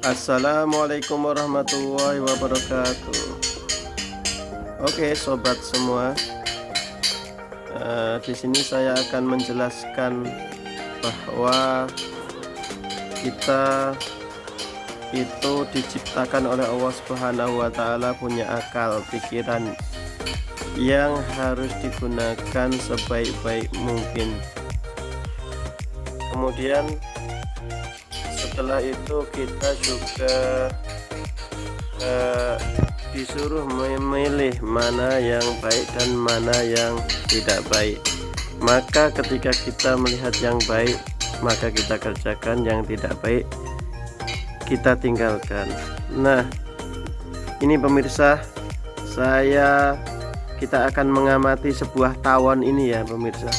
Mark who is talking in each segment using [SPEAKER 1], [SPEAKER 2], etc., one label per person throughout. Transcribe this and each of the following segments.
[SPEAKER 1] Assalamualaikum warahmatullahi wabarakatuh. Oke, sobat semua, di sini saya akan menjelaskan bahwa kita itu diciptakan oleh Allah Subhanahu wa Ta'ala, punya akal pikiran yang harus digunakan sebaik-baik mungkin. Kemudian setelah itu kita juga disuruh memilih mana yang baik dan mana yang tidak baik. Maka ketika kita melihat yang baik, maka kita kerjakan, yang tidak baik kita tinggalkan. Nah, ini pemirsa, kita akan mengamati sebuah tawon ini ya pemirsa.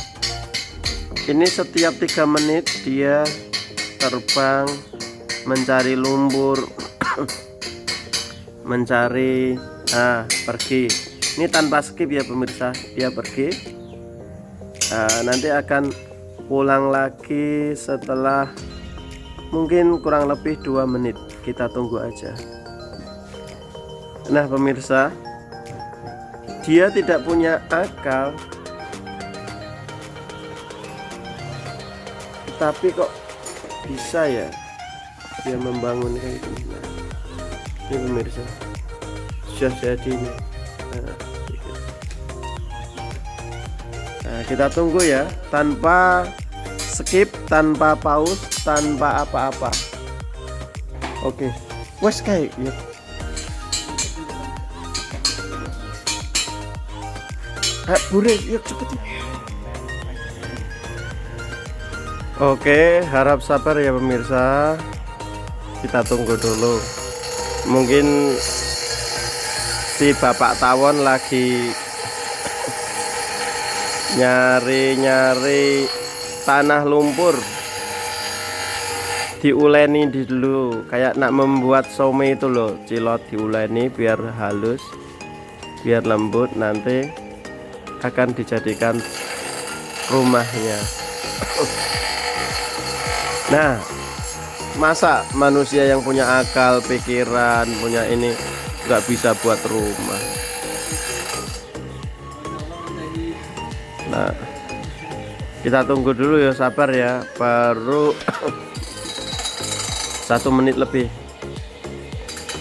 [SPEAKER 1] Ini setiap 3 menit dia terbang mencari lumpur, mencari pergi. Ini tanpa skip ya pemirsa, dia pergi. Nanti akan pulang lagi setelah mungkin kurang lebih 2 menit. Kita tunggu aja. Nah pemirsa, dia tidak punya akal, tapi kok bisa ya dia membangun kayak gini. Ini pemirsa, sudah jadi ini. Nah, kita tunggu ya, tanpa skip, tanpa pause, tanpa apa-apa. Oke, wes kayak ya. Bure, yuk cepet ya. Oke, harap sabar ya pemirsa. Kita tunggu dulu. Mungkin si bapak tawon lagi nyari-nyari tanah lumpur, diuleni dulu, kayak nak membuat some itu loh, cilot diuleni biar halus, biar lembut, nanti akan dijadikan rumahnya. Nah, masa manusia yang punya akal pikiran, punya ini, nggak bisa buat rumah? Nah, kita tunggu dulu ya, sabar ya, baru 1 menit lebih.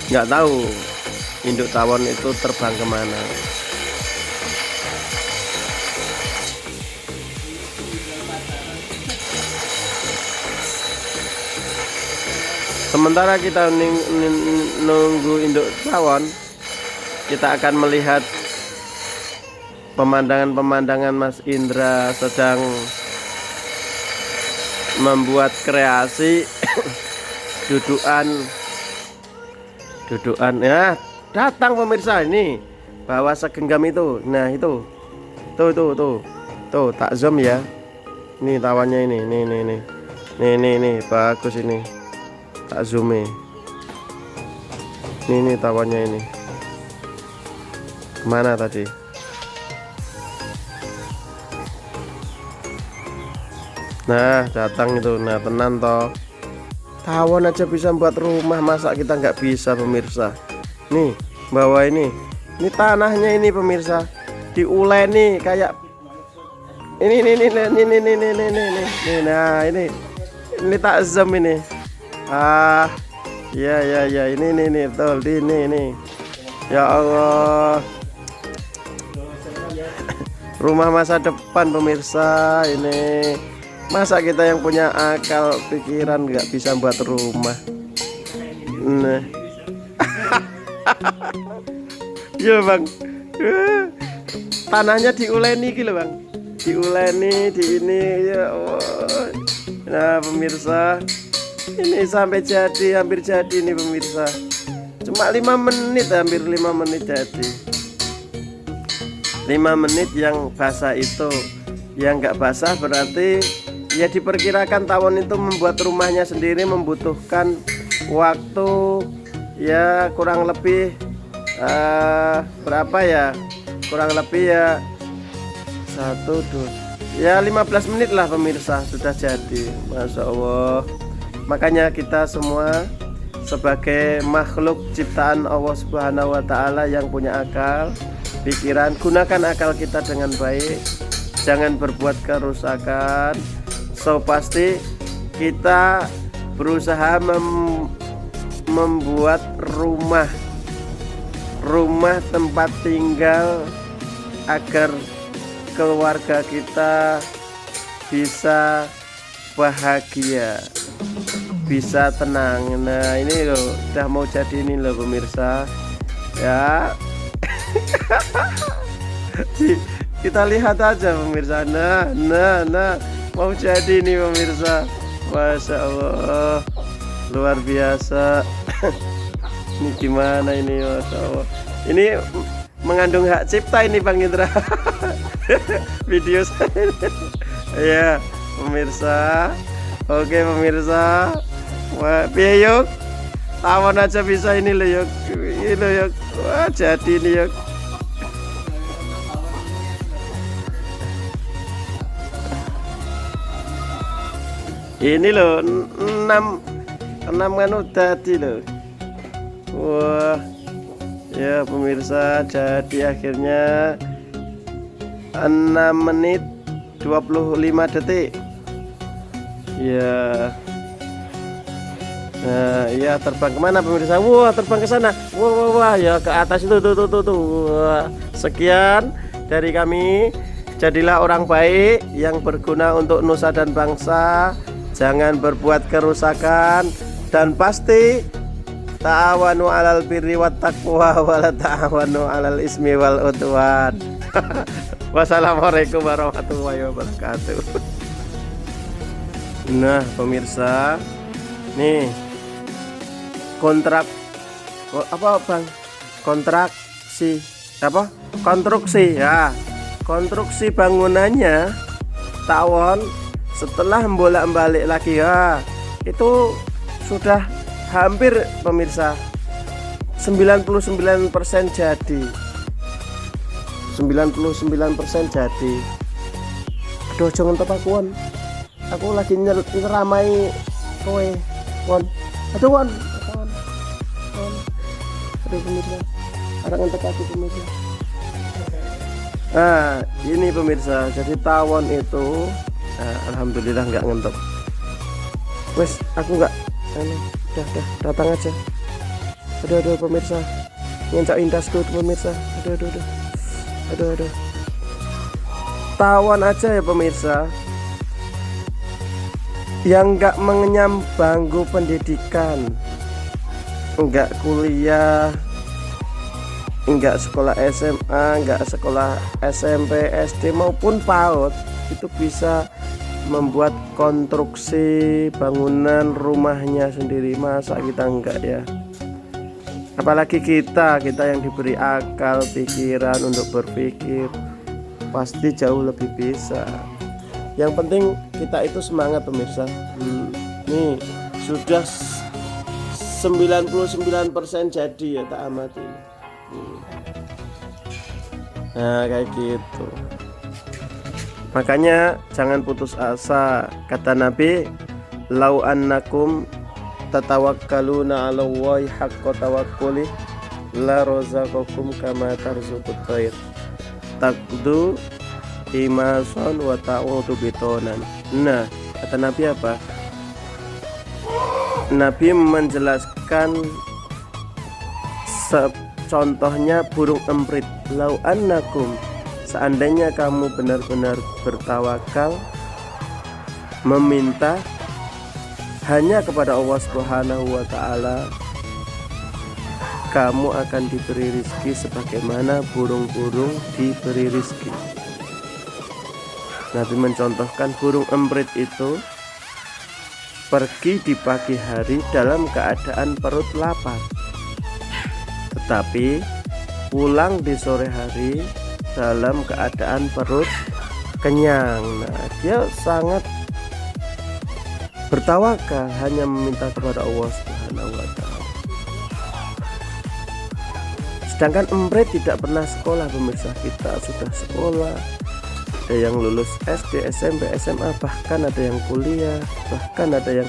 [SPEAKER 1] Nggak tahu induk tawon itu terbang kemana. Sementara kita nunggu induk tawon, kita akan melihat pemandangan-pemandangan Mas Indra sedang membuat kreasi dudukan ya. Datang pemirsa, ini bawa segenggam itu. Nah itu tuh tak zoom ya. Ini tawannya ini, nih bagus ini. Tak zoom ini tawannya ini. Kemana tadi? Nah datang itu. Nah tenan toh, tawon aja bisa buat rumah, masa kita nggak bisa pemirsa? Nih bawa ini tanahnya ini pemirsa, diuleni kayak ini. Nah ini tak zoom ini. Ya ini betul, ini ya Allah, rumah masa depan pemirsa ini. Masa kita yang punya akal pikiran nggak bisa buat rumah? Nah ya bang, tanahnya diuleni gitu bang, diuleni di ini ya Allah. Nah pemirsa, ini sampai jadi, hampir jadi nih pemirsa. Cuma 5 menit, hampir 5 menit jadi. 5 menit yang basah itu. Yang nggak basah berarti ya diperkirakan tawon itu membuat rumahnya sendiri membutuhkan waktu ya kurang lebih berapa ya, kurang lebih ya 1, 2, ya 15 menit lah pemirsa, sudah jadi. Masya Allah, Makanya kita semua sebagai makhluk ciptaan Allah Subhanahu wa taala yang punya akal, pikiran, gunakan akal kita dengan baik. Jangan berbuat kerusakan. So pasti kita berusaha membuat rumah tempat tinggal agar keluarga kita bisa bahagia, bisa tenang. Nah ini loh, udah mau jadi ini loh pemirsa ya. Kita lihat aja pemirsa. Nah mau jadi ini pemirsa. Masya Allah, luar biasa. Ini gimana ini, Masya Allah. Ini mengandung hak cipta ini Bang Indra. Video saya ya pemirsa. Oke pemirsa, wah piye yuk, tawon aja bisa ini loh yuk, ini loh yuk. Wah jadi ini yuk. Ini loh 6 kan udah di loh. Wah ya pemirsa, jadi akhirnya 6 menit 25 detik ya. Nah ya, terbang kemana pemirsa? Wah terbang ke sana. Wah ya ke atas itu tuh. Wah, sekian dari kami. Jadilah orang baik yang berguna untuk nusa dan bangsa. Jangan berbuat kerusakan, dan pasti ta'awanu 'alal birri wat taqwa wa la ta'awanu 'alal ismi wal udwan. Wassalamualaikum warahmatullahi wabarakatuh. Nah pemirsa, nih kontrak apa Bang? Konstruksi ya. Konstruksi bangunannya tawon setelah bolak-balik lagi ya, itu sudah hampir pemirsa 99% jadi. 99% jadi. Aduh jangan tepak kuan. Aku lagi nyeramai kowe kuan. Aduh kuan. Aduh pemirsa. Ada ngentek aku pemirsa. Nah ini pemirsa, jadi tawon itu alhamdulillah nggak ngentok. Wes aku nggak udah datang aja. Aduh pemirsa, ngencak indasku pemirsa. Aduh tawon aja ya pemirsa, yang nggak mengenyam bangku pendidikan, nggak kuliah, nggak sekolah SMA, nggak sekolah SMP, SD maupun PAUD, itu bisa membuat konstruksi bangunan rumahnya sendiri. Masa kita enggak ya? Apalagi kita yang diberi akal pikiran untuk berpikir, pasti jauh lebih bisa. Yang penting kita itu semangat pemirsa. Nih sudah 99% jadi ya, tak amati. Nah kayak gitu. Makanya jangan putus asa. Kata Nabi, lau annakum tatawakkaluna 'alallahi haqqa tawakkuli la razaqakum kama tarzuqut tayr taqdu imason wa ta'udu bitonan. Nah kata Nabi apa? Nabi menjelaskan contohnya burung emprit. Lau annakum, seandainya kamu benar-benar bertawakal, meminta hanya kepada Allah Subhanahu wa taala, kamu akan diberi rizki sebagaimana burung-burung diberi rizki. Nabi mencontohkan burung emprit itu pergi di pagi hari dalam keadaan perut lapar, tetapi pulang di sore hari dalam keadaan perut kenyang. Nah, dia sangat bertawakal, hanya meminta kepada Allah Subhanahu wa taala. Sedangkan emprit tidak pernah sekolah pemirsa. Kita sudah sekolah, ada yang lulus SD, SMP, SMA, bahkan ada yang kuliah, bahkan ada yang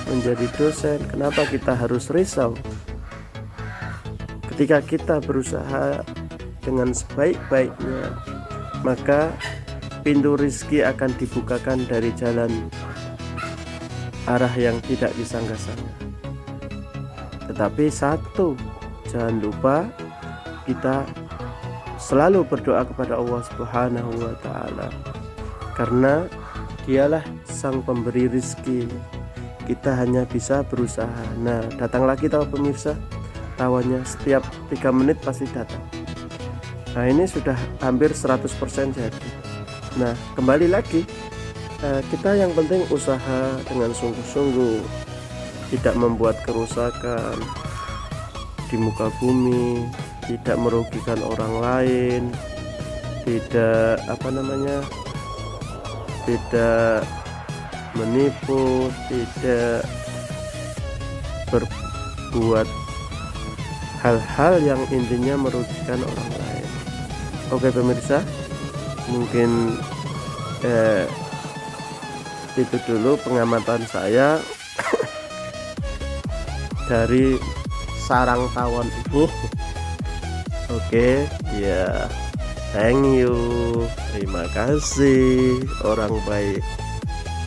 [SPEAKER 1] menjadi dosen, kenapa kita harus risau? Ketika kita berusaha dengan sebaik-baiknya, maka pintu rezeki akan dibukakan dari jalan arah yang tidak disangka-sangka. Tetapi satu, jangan lupa kita selalu berdoa kepada Allah Subhanahu wa Ta'ala, karena Dialah sang pemberi rezeki. Kita hanya bisa berusaha. Nah, datang lagi tahu pemirsa, tawannya setiap 3 menit pasti datang. Nah, ini sudah hampir 100% jadi. Nah, kembali lagi, kita yang penting usaha dengan sungguh-sungguh, tidak membuat kerusakan di muka bumi, tidak merugikan orang lain, tidak tidak menipu, tidak berbuat hal-hal yang intinya merugikan orang lain. Oke pemirsa, mungkin itu dulu pengamatan saya dari sarang tawon ini. Oke, ya, thank you, terima kasih orang baik.